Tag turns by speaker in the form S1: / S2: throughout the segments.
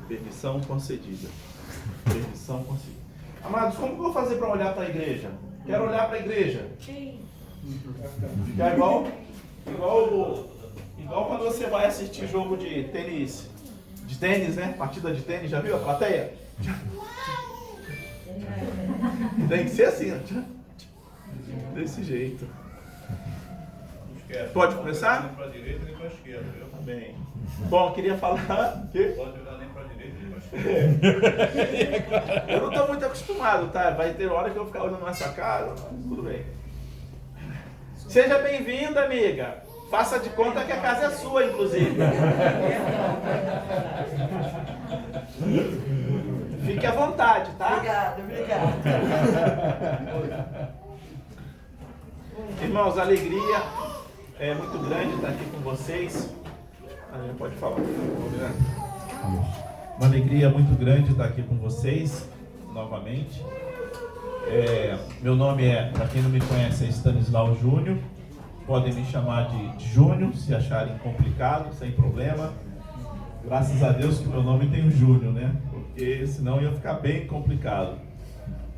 S1: Permissão concedida. Permissão concedida. Amados, como que eu vou fazer para olhar para a igreja? Quero olhar para a igreja. Ficar igual quando você vai assistir jogo de tênis, né? Partida de tênis, já viu a plateia? Tem que ser assim, ó. Desse jeito. Pode começar?
S2: Nem para a direita nem para a esquerda, viu?
S1: Tá bem. Bom, eu queria falar.
S2: Pode olhar nem para a direita nem para a esquerda.
S1: Eu não estou muito acostumado, tá? Vai ter hora que eu vou ficar olhando nessa cara, tudo bem. Seja bem-vinda, amiga. Faça de conta que a casa é sua, inclusive. Fique à vontade, tá?
S3: Obrigada.
S1: Irmãos, a alegria é muito grande estar aqui com vocês. Pode falar. Uma alegria muito grande estar aqui com vocês novamente. Meu nome para quem não me conhece, é Stanislau Júnior. Podem me chamar de Júnior, se acharem complicado, sem problema. Graças a Deus que meu nome tem o Júnior, né? Porque senão ia ficar bem complicado.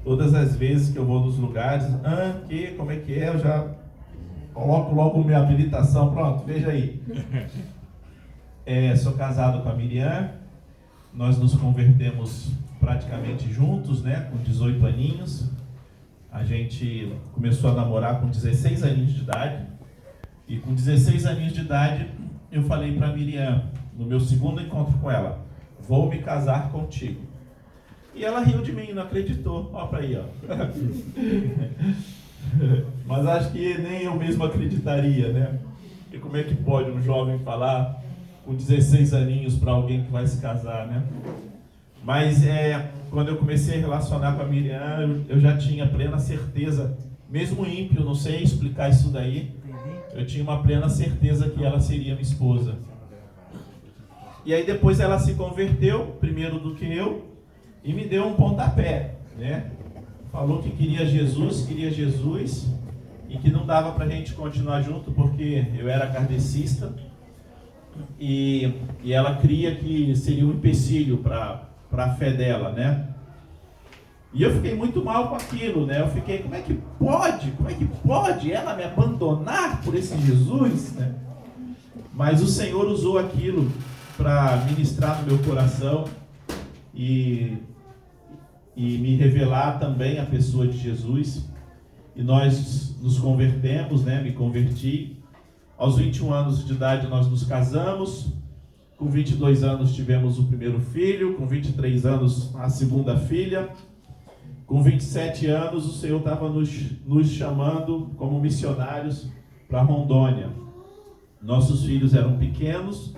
S1: Todas as vezes que eu vou nos lugares, como é que é? Eu já coloco logo minha habilitação, pronto, veja aí. Sou casado com a Miriam, nós nos convertemos praticamente juntos, né? Com 18 aninhos. A gente começou a namorar com 16 aninhos de idade. E com 16 aninhos de idade, eu falei para a Miriam, no meu segundo encontro com ela, vou me casar contigo. E ela riu de mim, não acreditou. Ó para aí, ó. Mas acho que nem eu mesmo acreditaria, né? E como é que pode um jovem falar com 16 aninhos para alguém que vai se casar, né? Mas quando eu comecei a relacionar com a Miriam, eu já tinha plena certeza, mesmo ímpio, não sei explicar isso daí, eu tinha uma plena certeza que ela seria minha esposa. E aí depois ela se converteu, primeiro do que eu, e me deu um pontapé, né? Falou que queria Jesus, e que não dava pra gente continuar junto porque eu era kardecista, e ela cria que seria um empecilho para a fé dela, né? E eu fiquei muito mal com aquilo, né? Eu fiquei, como é que pode ela me abandonar por esse Jesus, né? Mas o Senhor usou aquilo para ministrar no meu coração e me revelar também a pessoa de Jesus. E nós nos convertemos, né? Me converti. Aos 21 anos de idade nós nos casamos. Com 22 anos tivemos o primeiro filho. Com 23 anos a segunda filha. Com 27 anos o Senhor estava nos chamando como missionários para Rondônia. Nossos filhos eram pequenos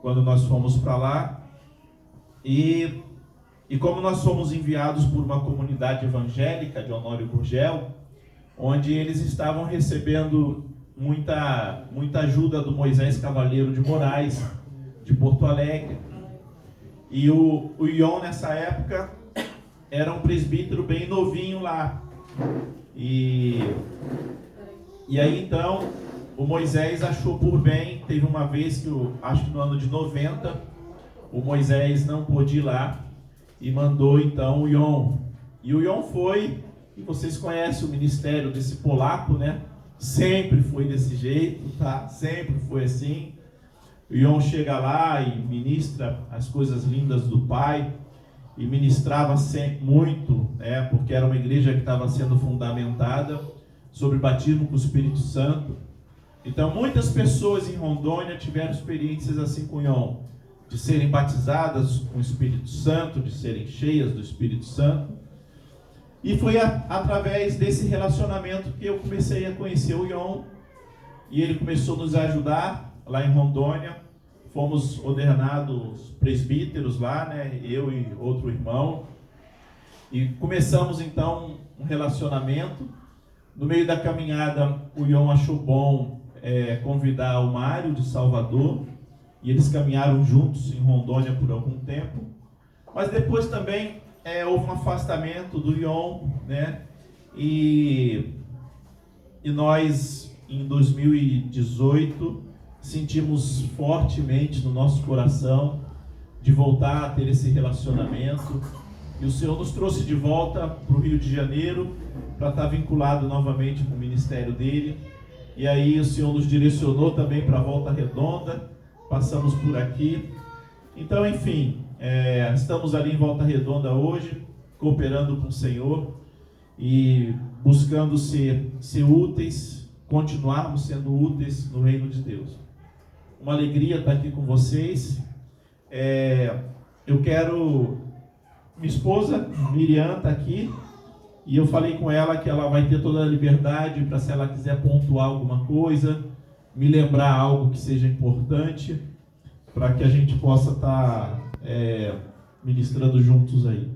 S1: quando nós fomos para lá. E como nós fomos enviados por uma comunidade evangélica de Honório Gurgel, onde eles estavam recebendo muita ajuda do Moisés Cavaleiro de Moraes, de Porto Alegre. E o Ion, nessa época, era um presbítero bem novinho lá. E aí então, o Moisés achou por bem, teve uma vez que, acho que no ano de 90, o Moisés não pôde ir lá, e mandou então o Ion. E o Ion foi, e vocês conhecem o ministério desse polaco, né? Sempre foi desse jeito, tá? Sempre foi assim. O Ion chega lá e ministra as coisas lindas do Pai, e ministrava sempre muito, né? Porque era uma igreja que estava sendo fundamentada sobre batismo com o Espírito Santo. Então muitas pessoas em Rondônia tiveram experiências assim com o Ion, de serem batizadas com o Espírito Santo, de serem cheias do Espírito Santo. E foi através desse relacionamento que eu comecei a conhecer o Ion, e ele começou a nos ajudar lá em Rondônia. Fomos ordenados presbíteros lá, né? Eu e outro irmão, e começamos então um relacionamento. No meio da caminhada, o Ion achou bom convidar o Mário de Salvador, e eles caminharam juntos em Rondônia por algum tempo. Mas depois também houve um afastamento do Ion, né? E nós, em 2018, sentimos fortemente no nosso coração de voltar a ter esse relacionamento. E o Senhor nos trouxe de volta para o Rio de Janeiro para estar vinculado novamente com o ministério dele. E aí o Senhor nos direcionou também para a Volta Redonda, passamos por aqui. Então, enfim, estamos ali em Volta Redonda hoje, cooperando com o Senhor e buscando ser úteis, continuarmos sendo úteis no reino de Deus. Uma alegria estar aqui com vocês. Eu quero... Minha esposa, Miriam, está aqui, e eu falei com ela que ela vai ter toda a liberdade para, se ela quiser pontuar alguma coisa, me lembrar algo que seja importante, para que a gente possa estar ministrando juntos aí.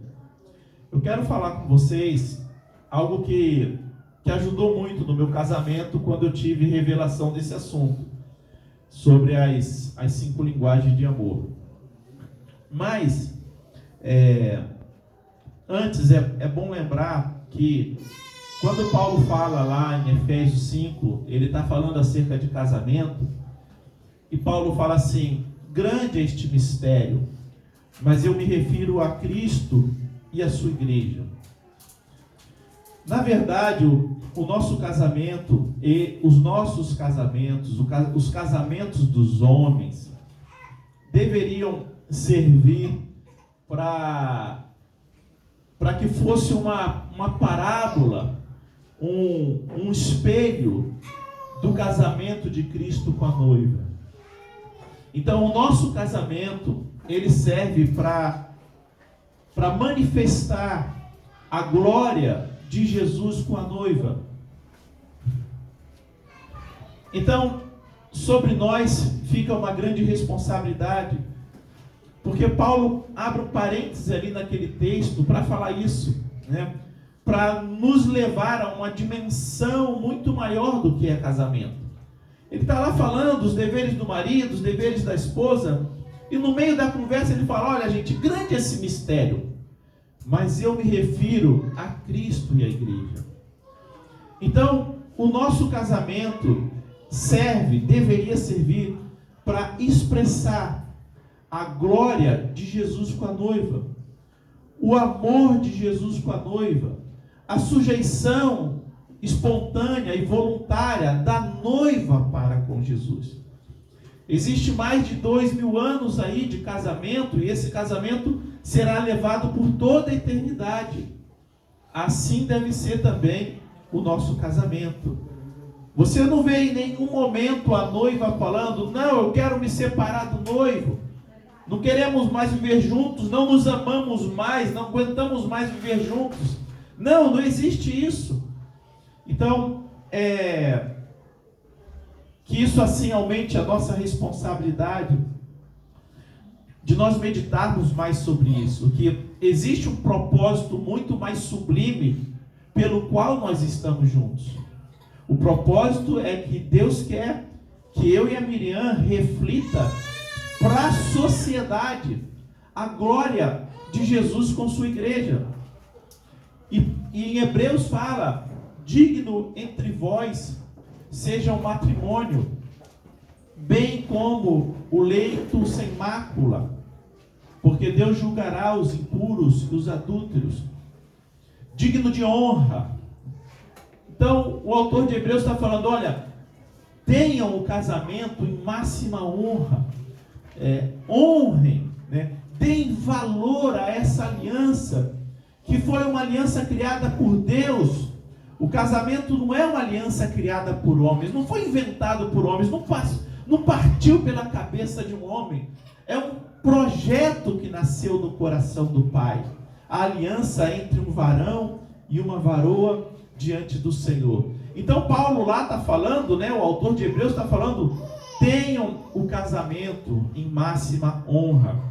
S1: Eu quero falar com vocês algo que ajudou muito no meu casamento, quando eu tive revelação desse assunto, sobre as 5 linguagens de amor. Mas... antes é bom lembrar que quando Paulo fala lá em Efésios 5, ele está falando acerca de casamento, e Paulo fala assim: grande é este mistério, mas eu me refiro a Cristo e a sua igreja. Na verdade, o nosso casamento e os nossos casamentos, os casamentos dos homens, deveriam servir para que fosse uma parábola, um espelho do casamento de Cristo com a noiva. Então, o nosso casamento, ele serve para manifestar a glória de Jesus com a noiva. Então, sobre nós fica uma grande responsabilidade, porque Paulo abre um parênteses ali naquele texto para falar isso, né? Para nos levar a uma dimensão muito maior do que é casamento. Ele está lá falando dos deveres do marido, dos deveres da esposa, e no meio da conversa ele fala: olha, gente, grande esse mistério, mas eu me refiro a Cristo e a igreja. Então, o nosso casamento deveria servir para expressar a glória de Jesus com a noiva, o amor de Jesus com a noiva, a sujeição espontânea e voluntária da noiva para com Jesus. Existe mais de 2000 anos aí de casamento, e esse casamento será levado por toda a eternidade. Assim deve ser também o nosso casamento. Você não vê em nenhum momento a noiva falando: não, eu quero me separar do noivo, não queremos mais viver juntos, não nos amamos mais, não aguentamos mais viver juntos. Não existe isso. Então, que isso assim aumente a nossa responsabilidade de nós meditarmos mais sobre isso, que existe um propósito muito mais sublime pelo qual nós estamos juntos. O propósito é que Deus quer que eu e a Miriam reflita para a sociedade a glória de Jesus com sua igreja. E em Hebreus fala: digno entre vós seja o matrimônio, bem como o leito sem mácula, porque Deus julgará os impuros e os adúlteros. Digno de honra. Então, o autor de Hebreus está falando: olha, tenham o casamento em máxima honra, honrem, né? Deem valor a essa aliança, que foi uma aliança criada por Deus. O casamento não é uma aliança criada por homens, não foi inventado por homens, não partiu pela cabeça de um homem. É um projeto que nasceu no coração do Pai. A aliança entre um varão e uma varoa diante do Senhor. Então Paulo lá está falando, né, o autor de Hebreus está falando: tenham o casamento em máxima honra.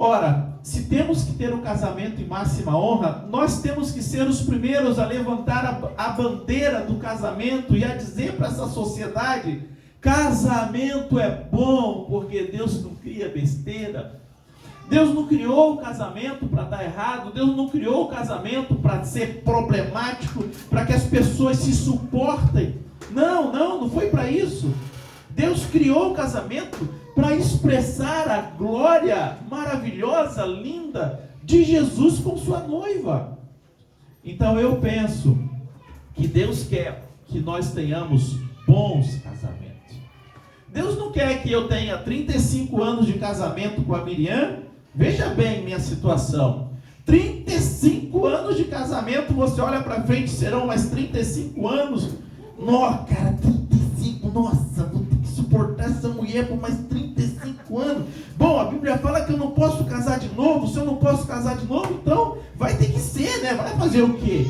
S1: Ora, se temos que ter um casamento em máxima honra, nós temos que ser os primeiros a levantar a bandeira do casamento e a dizer para essa sociedade: casamento é bom, porque Deus não cria besteira. Deus não criou o casamento para dar errado. Deus não criou o casamento para ser problemático, para que as pessoas se suportem. Não foi para isso. Deus criou o casamento para expressar a glória maravilhosa, linda de Jesus com sua noiva. Então eu penso que Deus quer que nós tenhamos bons casamentos. Deus não quer que eu tenha 35 anos de casamento com a Miriam. Veja bem minha situação. 35 anos de casamento, você olha para frente, serão mais 35 anos. Nossa, cara, 35, nossa, vou ter que suportar essa mulher por mais 35 anos. Bom, a Bíblia fala que eu não posso casar de novo. Se eu não posso casar de novo, então vai ter que ser, né? Vai fazer o quê?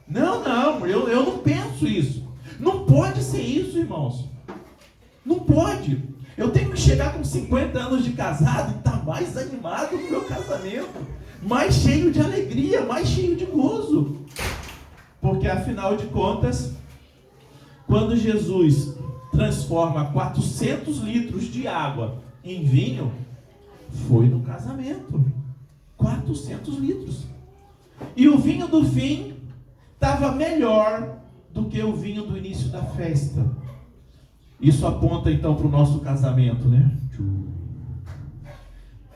S1: Não, eu não penso isso. Não pode ser isso, irmãos. Não pode. Eu tenho que chegar com 50 anos de casado e estar mais animado no meu casamento, mais cheio de alegria, mais cheio de gozo. Porque afinal de contas, quando Jesus transforma 400 litros de água em vinho, foi no casamento. 400 litros. E o vinho do fim estava melhor do que o vinho do início da festa. Isso aponta então para o nosso casamento, né?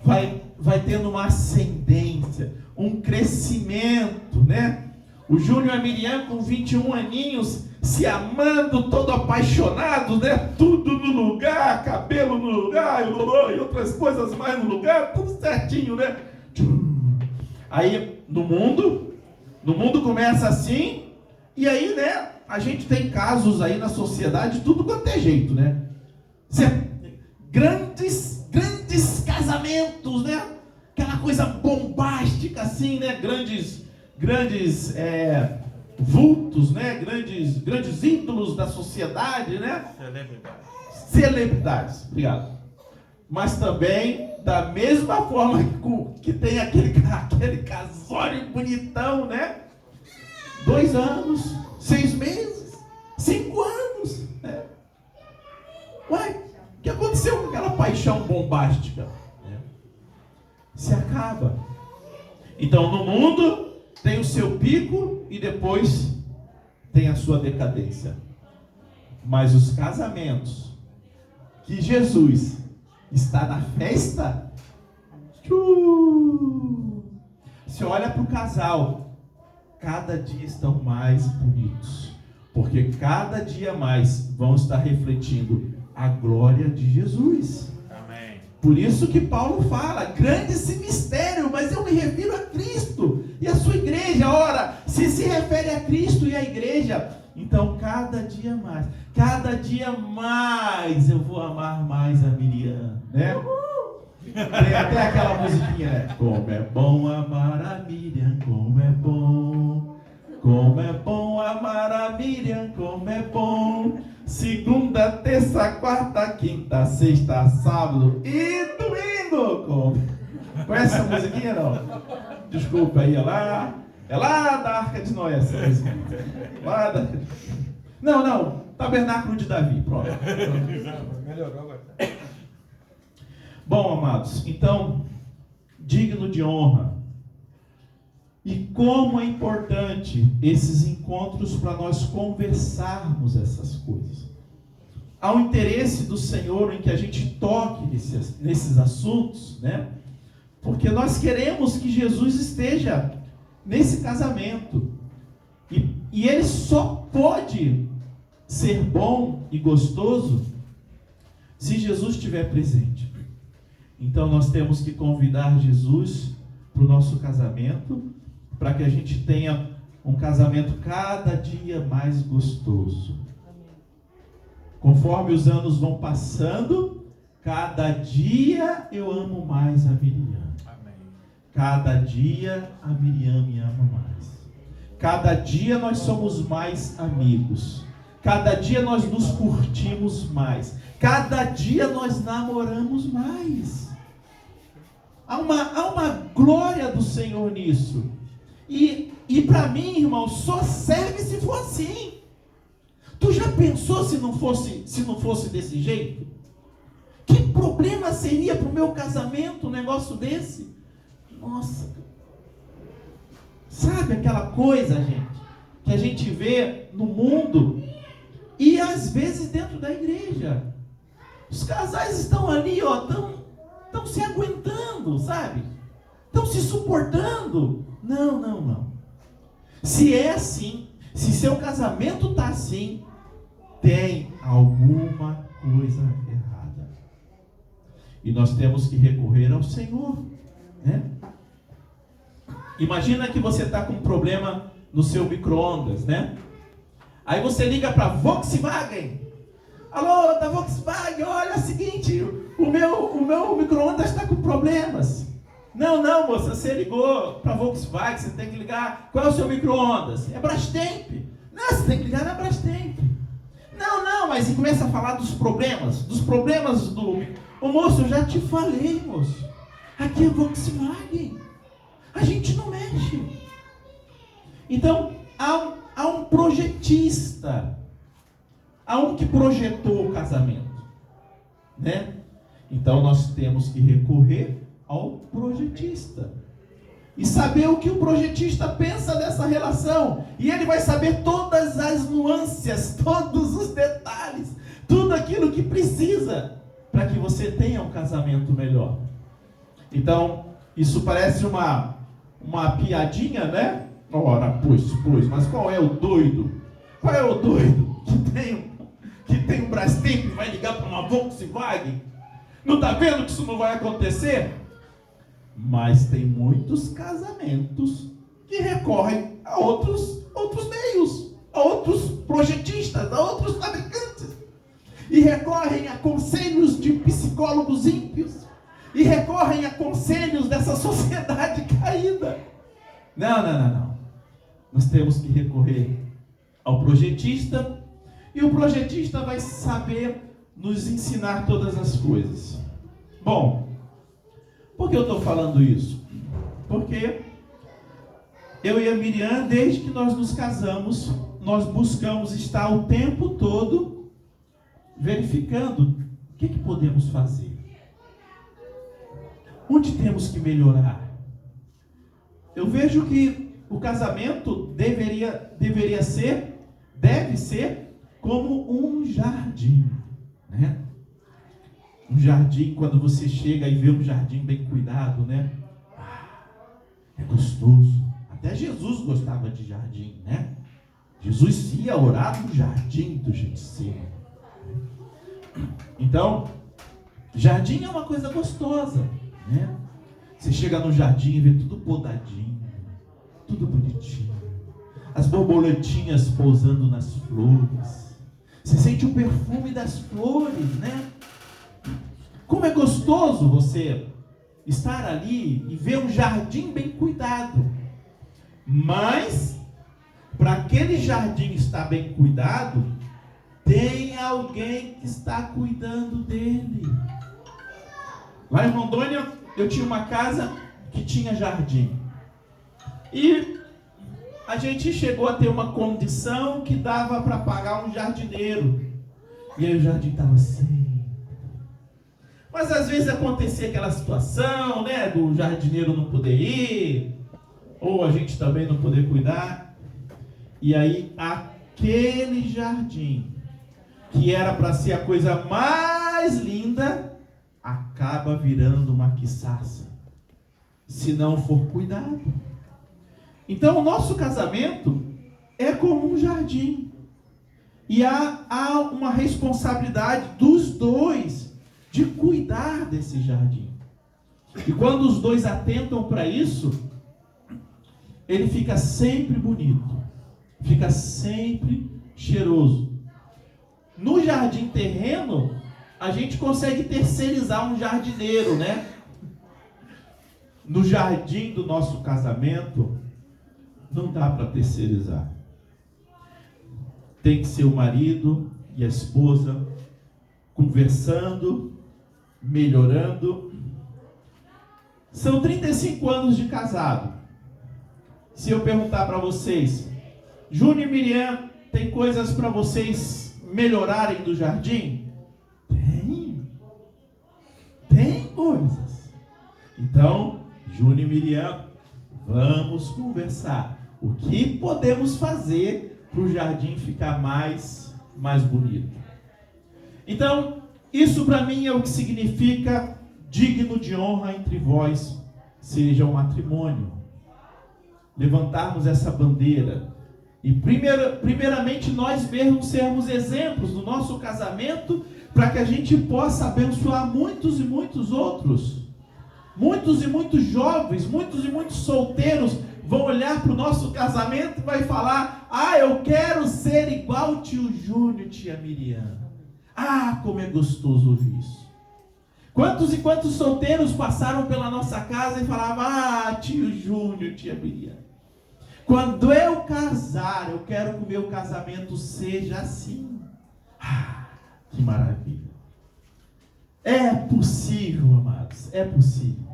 S1: Vai tendo uma ascendência, um crescimento, né? O Júnior e a Miriam com 21 aninhos, se amando, todo apaixonado, né? Tudo no lugar, cabelo no lugar, e outras coisas mais no lugar, tudo certinho, né? Aí no mundo começa assim, e aí, né? A gente tem casos aí na sociedade, tudo quanto é jeito, né? Grandes casamentos, né? Aquela coisa bombástica assim, né? Grandes vultos, né? Grandes ídolos da sociedade, né? Celebridades, obrigado. Mas também, da mesma forma que tem aquele casório bonitão, né? 2 anos, 6 meses, 5 anos, né? Ué, o que aconteceu com aquela paixão bombástica? Se acaba. Então no mundo tem o seu pico e depois tem a sua decadência. Mas os casamentos que Jesus está na festa, você olha para o casal, cada dia estão mais bonitos, porque cada dia mais vão estar refletindo a glória de Jesus.
S2: Amém.
S1: Por isso que Paulo fala, grande esse mistério, mas eu me refiro a Cristo e a sua igreja. Ora, se refere a Cristo e a igreja, então cada dia mais eu vou amar mais a Miriam, né? Tem até aquela musiquinha, né? Como é bom amar a Miriam, como é bom amar a Miriam, como é bom. Segunda, terça, quarta, quinta, sexta, sábado e domingo. Conhece essa musiquinha, não? Desculpa aí, é lá da Arca de Noé, essa musiquinha. Não, Tabernáculo de Davi, pronto.
S2: Melhorou agora.
S1: Bom, amados, então, digno de honra. E como é importante esses encontros para nós conversarmos essas coisas. Há um interesse do Senhor em que a gente toque nesses assuntos, né? Porque nós queremos que Jesus esteja nesse casamento. E ele só pode ser bom e gostoso se Jesus estiver presente. Então nós temos que convidar Jesus para o nosso casamento, para que a gente tenha um casamento cada dia mais gostoso. Conforme os anos vão passando, cada dia eu amo mais a Miriam.
S2: Amém.
S1: Cada dia a Miriam me ama mais. Cada dia nós somos mais amigos. Cada dia nós nos curtimos mais. Cada dia nós namoramos mais. Há uma glória do Senhor nisso. E para mim, irmão, só serve se for assim. Tu já pensou se não fosse desse jeito? Que problema seria para o meu casamento um negócio desse? Nossa. Sabe aquela coisa, gente, que a gente vê no mundo e às vezes dentro da igreja? Os casais estão ali, ó, estão se aguentando, sabe? Estão se suportando. Não, não, não. Se é assim, se seu casamento está assim, tem alguma coisa errada. E nós temos que recorrer ao Senhor, né? Imagina que você está com um problema no seu micro-ondas, né? Aí você liga para a Volkswagen. Alô, da Volkswagen, olha, é o seguinte, o meu micro-ondas está com problemas. Não, moça, você ligou para a Volkswagen, você tem que ligar. Qual é o seu micro-ondas? É Brastemp. Não, você tem que ligar na Brastemp. Não, mas e começa a falar dos problemas do... Ô moço, eu já te falei, moço. Aqui é Volkswagen. A gente não mexe. Então, há um projetista. Há um que projetou o casamento, né? Então, nós temos que recorrer ao projetista. E saber o que o projetista pensa dessa relação. E ele vai saber todas as nuances, todos os detalhes, tudo aquilo que precisa para que você tenha um casamento melhor. Então, isso parece uma piadinha, né? Ora, pois, mas qual é o doido? Qual é o doido que tem um Brastemp e vai ligar para uma Volkswagen? Não está vendo que isso não vai acontecer? Mas tem muitos casamentos que recorrem a outros meios, a outros projetistas, a outros fabricantes. E recorrem a conselhos de psicólogos ímpios. E recorrem a conselhos dessa sociedade caída. Não. Nós temos que recorrer ao projetista. E o projetista vai saber nos ensinar todas as coisas. Bom, por que eu estou falando isso? Porque eu e a Miriam, desde que nós nos casamos, nós buscamos estar o tempo todo verificando o que podemos fazer. Onde temos que melhorar? Eu vejo que o casamento deve ser como um jardim, né? Um jardim, quando você chega e vê um jardim bem cuidado, né? É gostoso. Até Jesus gostava de jardim, né? Jesus ia orar no jardim do Getsemane. Então, jardim é uma coisa gostosa, né? Você chega no jardim e vê tudo podadinho, tudo bonitinho. As borboletinhas pousando nas flores. Você sente o perfume das flores, né? Como é gostoso você estar ali e ver um jardim bem cuidado. Mas, para aquele jardim estar bem cuidado, tem alguém que está cuidando dele. Lá em Rondônia, eu tinha uma casa que tinha jardim. E a gente chegou a ter uma condição que dava para pagar um jardineiro. E aí o jardim estava sem. Mas às vezes acontecia aquela situação, né, do jardineiro não poder ir, ou a gente também não poder cuidar. E aí aquele jardim, que era para ser a coisa mais linda, acaba virando uma quiçaça, se não for cuidado. Então o nosso casamento é como um jardim. E há uma responsabilidade dos dois de cuidar desse jardim. E quando os dois atentam para isso, ele fica sempre bonito, fica sempre cheiroso. No jardim terreno, a gente consegue terceirizar um jardineiro, né? No jardim do nosso casamento, não dá para terceirizar. Tem que ser o marido e a esposa conversando, melhorando. São 35 anos de casado. Se eu perguntar para vocês, Júnior e Miriam, tem coisas para vocês melhorarem do jardim? Tem coisas. Então, Júnior e Miriam, vamos conversar. O que podemos fazer para o jardim ficar mais bonito? Então, Isso para mim é o que significa digno de honra entre vós, seja o matrimônio. Levantarmos essa bandeira. E primeiramente nós mesmos sermos exemplos no nosso casamento, para que a gente possa abençoar muitos e muitos outros. Muitos e muitos jovens, muitos e muitos solteiros vão olhar para o nosso casamento e vai falar: ah, eu quero ser igual tio Júnior, tia Miriam. Ah, como é gostoso ouvir isso. Quantos e quantos solteiros passaram pela nossa casa e falavam: ah, tio Júnior, tia Miriam, quando eu casar, eu quero que o meu casamento seja assim. Ah, que maravilha. É possível, amados, é possível.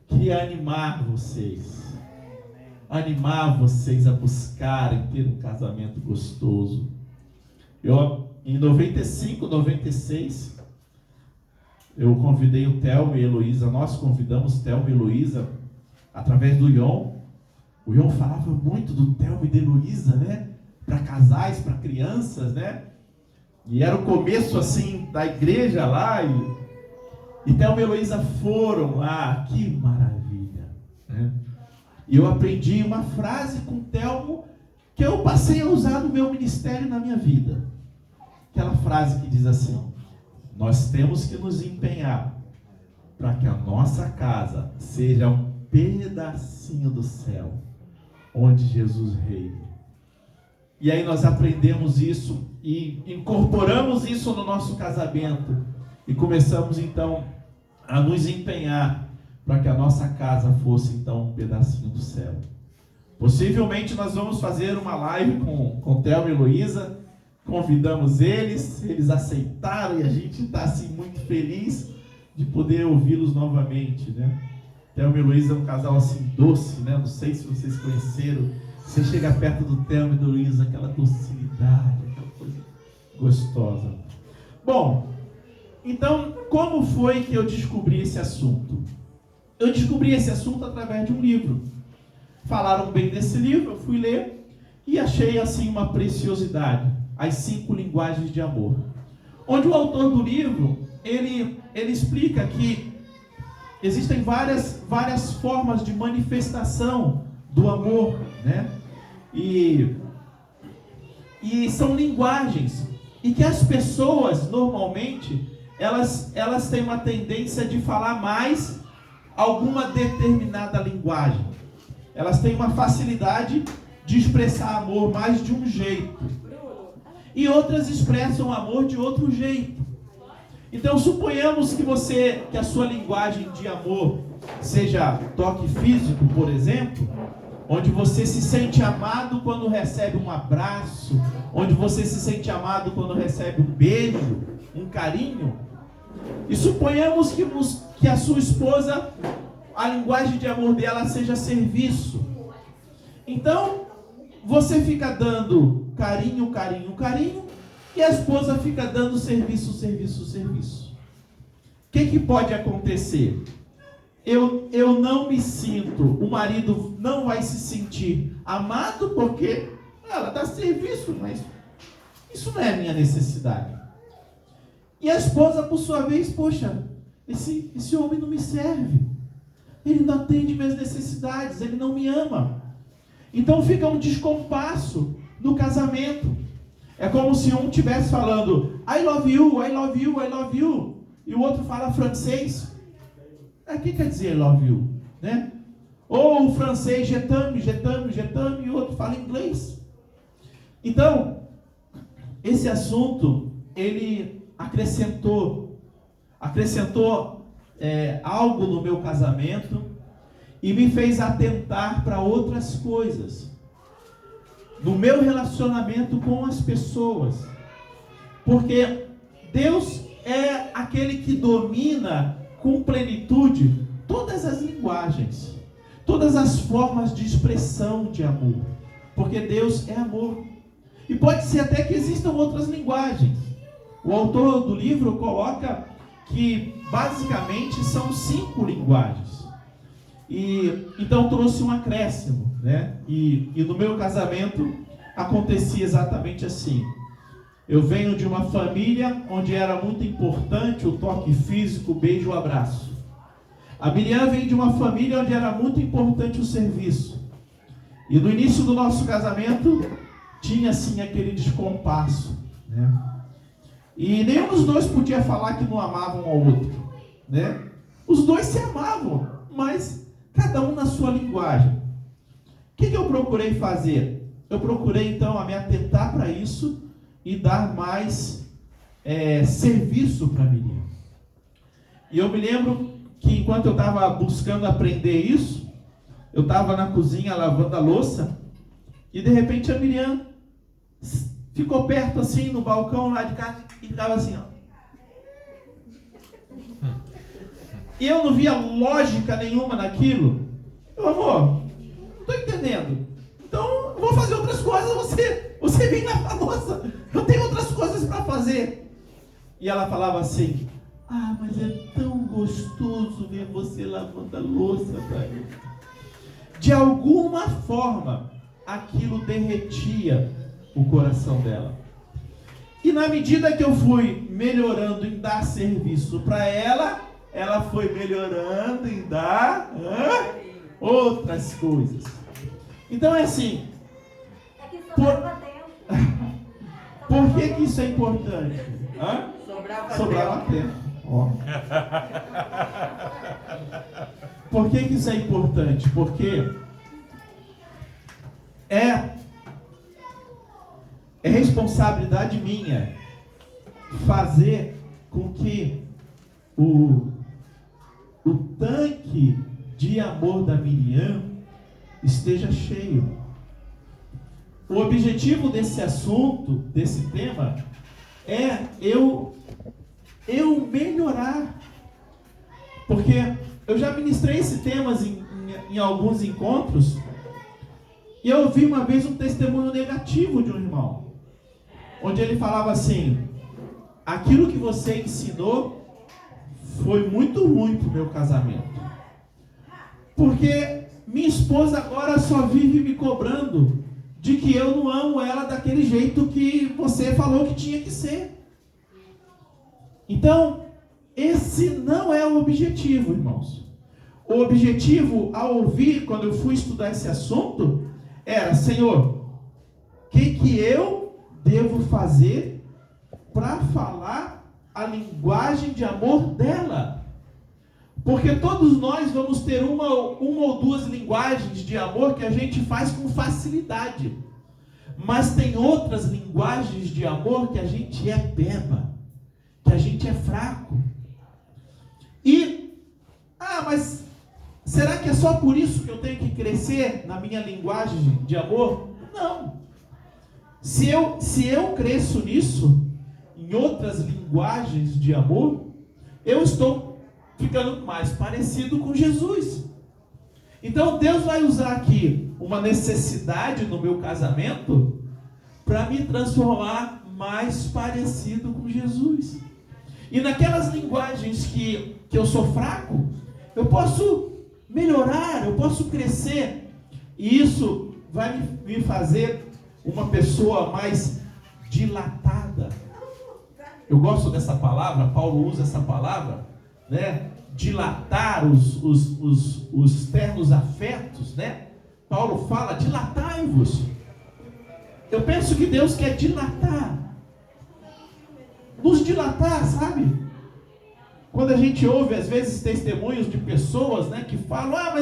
S1: Queria animar vocês a buscarem ter um casamento gostoso. Em 95, 96, eu convidei o Thelmo e a Heloísa, nós convidamos Thelmo e Heloísa através do Ion. O Ion falava muito do Thelmo e da Heloísa, né? Para casais, para crianças, né? E era o começo, assim, da igreja lá, e Thelmo e Heloísa foram lá, que maravilha, né? E eu aprendi uma frase com o Thelmo, que eu passei a usar no meu ministério, na minha vida. Aquela frase que diz assim: nós temos que nos empenhar para que a nossa casa seja um pedacinho do céu, onde Jesus reina. E aí nós aprendemos isso e incorporamos isso no nosso casamento e começamos então a nos empenhar para que a nossa casa fosse então um pedacinho do céu. Possivelmente nós vamos fazer uma live com Thelmo e Heloísa. Convidamos eles aceitaram e a gente está assim muito feliz de poder ouvi-los novamente, né? Thelmo e Heloísa é um casal assim doce, né? Não sei se vocês conheceram. Você chega perto do Thelmo e da Heloísa, aquela docilidade, aquela coisa gostosa. Bom, então como foi que eu descobri esse assunto? Eu descobri esse assunto através de um livro. Falaram bem desse livro, eu fui ler e achei assim uma preciosidade. As 5 linguagens de amor. Onde o autor do livro, ele explica que existem várias formas de manifestação do amor, né? E são linguagens. E que as pessoas, normalmente, elas têm uma tendência de falar mais alguma determinada linguagem. Elas têm uma facilidade de expressar amor mais de um jeito. E outras expressam amor de outro jeito. Então suponhamos que a sua linguagem de amor seja toque físico, por exemplo, onde você se sente amado quando recebe um abraço, onde você se sente amado quando recebe um beijo, um carinho. E suponhamos que a sua esposa, a linguagem de amor dela seja serviço. Então você fica dando carinho, carinho, carinho, e a esposa fica dando serviço, serviço, serviço. O que pode acontecer? Eu não me sinto, o marido não vai se sentir amado porque ela dá serviço, mas isso não é a minha necessidade. E a esposa, por sua vez, poxa, esse homem não me serve, ele não atende minhas necessidades, ele não me ama. Então fica um descompasso no casamento. É como se um estivesse falando I love you, I love you, I love you, e o outro fala francês. O que quer dizer I love you, né? Ou o francês je t'aime, je t'aime, je t'aime, e o outro fala inglês. Então esse assunto ele acrescentou algo no meu casamento e me fez atentar para outras coisas no meu relacionamento com as pessoas, porque Deus é aquele que domina com plenitude todas as linguagens, todas as formas de expressão de amor, porque Deus é amor. E pode ser até que existam outras linguagens. O autor do livro coloca que basicamente são 5 linguagens. E então trouxe um acréscimo, né? E no meu casamento acontecia exatamente assim. Eu venho de uma família onde era muito importante o toque físico, o beijo, o abraço. A Miriam vem de uma família onde era muito importante o serviço. E no início do nosso casamento, tinha assim aquele descompasso, né? E nenhum dos dois podia falar que não amavam um ao outro, né? Os dois se amavam, mas cada um na sua linguagem. O que eu procurei fazer? Eu procurei então me atentar para isso e dar mais serviço para Miriam. E eu me lembro que enquanto eu estava buscando aprender isso, eu estava na cozinha lavando a louça e de repente a Miriam ficou perto assim no balcão lá de casa e ficava assim, ó. E eu não via lógica nenhuma naquilo. Eu, amor, não estou entendendo. Então eu vou fazer outras coisas, você vem lavar a louça. Eu tenho outras coisas para fazer. E ela falava assim, mas é tão gostoso ver você lavando a louça, pai. De alguma forma, aquilo derretia o coração dela. E na medida que eu fui melhorando em dar serviço para ela, ela foi melhorando em dar outras coisas. Então é assim. Por que isso é importante? Sobrava tempo. Ó. Por que isso é importante? Porque é responsabilidade minha fazer com que o tanque de amor da Miriam esteja cheio. O objetivo desse assunto, desse tema, é eu melhorar. Porque eu já ministrei esse tema em alguns encontros, e eu ouvi uma vez um testemunho negativo de um irmão, onde ele falava assim, aquilo que você ensinou foi muito ruim para o meu casamento. Porque minha esposa agora só vive me cobrando de que eu não amo ela daquele jeito que você falou que tinha que ser. Então, esse não é o objetivo, irmãos. O objetivo, ao ouvir, quando eu fui estudar esse assunto, era, Senhor, o que eu devo fazer para falar a linguagem de amor dela? Porque todos nós vamos ter uma ou duas linguagens de amor que a gente faz com facilidade. Mas tem outras linguagens de amor que a gente é beba, que a gente é fraco. E, mas será que é só por isso que eu tenho que crescer na minha linguagem de amor? Não. Se eu cresço nisso, em outras linguagens de amor, eu estou ficando mais parecido com Jesus. Então Deus vai usar aqui uma necessidade no meu casamento para me transformar mais parecido com Jesus. E naquelas linguagens que eu sou fraco, eu posso melhorar, eu posso crescer. E isso vai me fazer uma pessoa mais dilatada. Eu gosto dessa palavra, Paulo usa essa palavra, né? Dilatar os ternos afetos, né? Paulo fala, dilatai-vos. Eu penso que Deus quer dilatar, nos dilatar, sabe? Quando a gente ouve às vezes testemunhos de pessoas, né, que falam,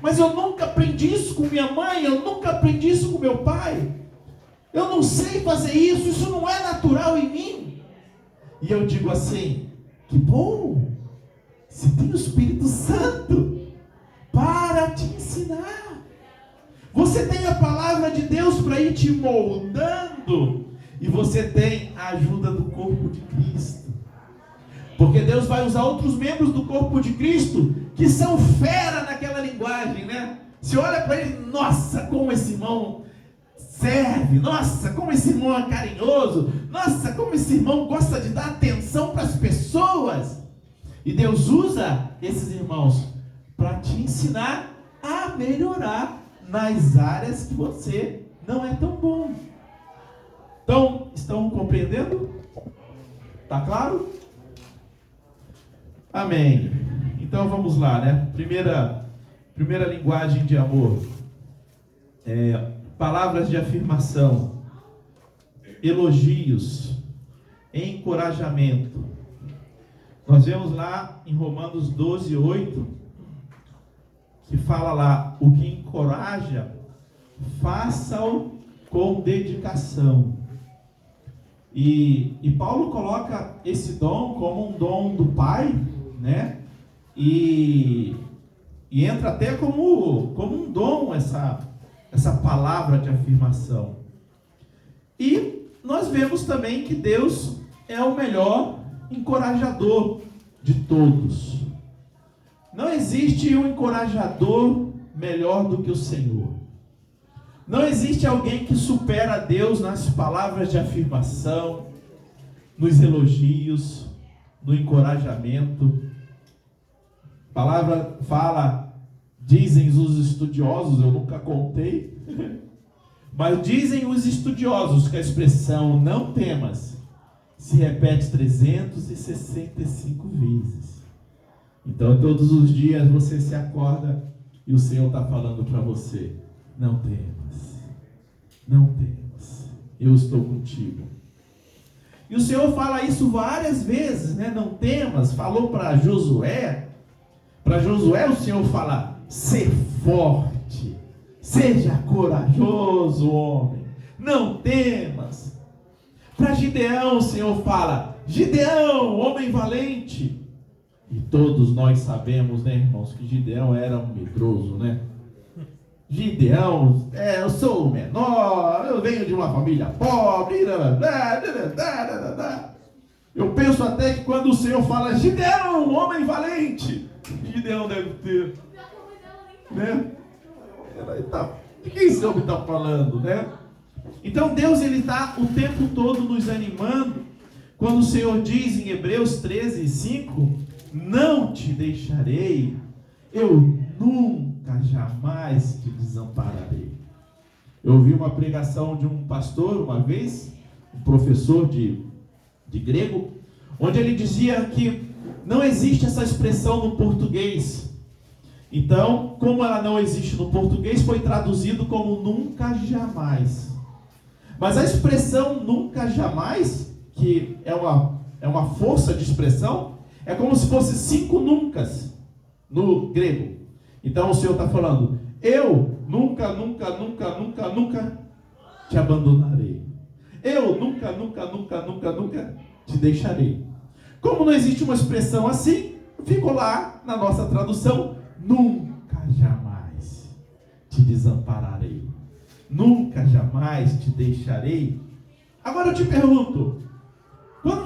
S1: mas eu nunca aprendi isso com minha mãe, eu nunca aprendi isso com meu pai, eu não sei fazer isso não é natural em mim. E eu digo assim, que bom, se tem o Espírito Santo para te ensinar. Você tem a palavra de Deus para ir te moldando, e você tem a ajuda do corpo de Cristo. Porque Deus vai usar outros membros do corpo de Cristo que são fera naquela linguagem, né? Você olha para ele, nossa, como esse irmão serve, nossa, como esse irmão é carinhoso, nossa, como esse irmão gosta de dar atenção para as pessoas. E Deus usa esses irmãos para te ensinar a melhorar nas áreas que você não é tão bom. Então, estão compreendendo? Está claro? Amém. Então vamos lá, né? Primeira linguagem de amor. Palavras de afirmação, elogios, encorajamento. Nós vemos lá em Romanos 12:8, que fala lá: o que encoraja, faça-o com dedicação. E Paulo coloca esse dom como um dom do Pai, né? E entra até como um dom essa palavra de afirmação. E nós vemos também que Deus é o melhor encorajador de todos. Não existe um encorajador melhor do que o Senhor. Não existe alguém que supera a Deus nas palavras de afirmação, nos elogios, no encorajamento. A palavra fala, dizem os estudiosos, eu nunca contei, mas dizem os estudiosos que a expressão não temas se repete 365 vezes. Então todos os dias você se acorda e o Senhor está falando para você: não temas, não temas, eu estou contigo. E o Senhor fala isso várias vezes, né? Não temas. Falou para Josué. Para Josué o Senhor fala: ser forte, seja corajoso, homem, não temas. Para Gideão o Senhor fala: Gideão, homem valente. E todos nós sabemos, né, irmãos, que Gideão era um medroso, né? Gideão, eu sou o menor, eu venho de uma família pobre, eu penso até que quando o Senhor fala: Gideão, homem valente, Gideão deve ter, né? De quem esse homem está falando, né? Então Deus, ele está o tempo todo nos animando, quando o Senhor diz em Hebreus 13:5, não te deixarei, eu nunca, jamais te desampararei. Eu ouvi uma pregação de um pastor uma vez, um professor de grego, onde ele dizia que não existe essa expressão no português. Então, como ela não existe no português, foi traduzido como nunca, jamais. Mas a expressão nunca, jamais, que é uma força de expressão, é como se fosse 5 nuncas no grego. Então o Senhor está falando: eu nunca, nunca, nunca, nunca, nunca te abandonarei. Eu nunca, nunca, nunca, nunca, nunca te deixarei. Como não existe uma expressão assim, ficou lá na nossa tradução: nunca, jamais te desampararei. Nunca, jamais te deixarei. Agora eu te pergunto, quando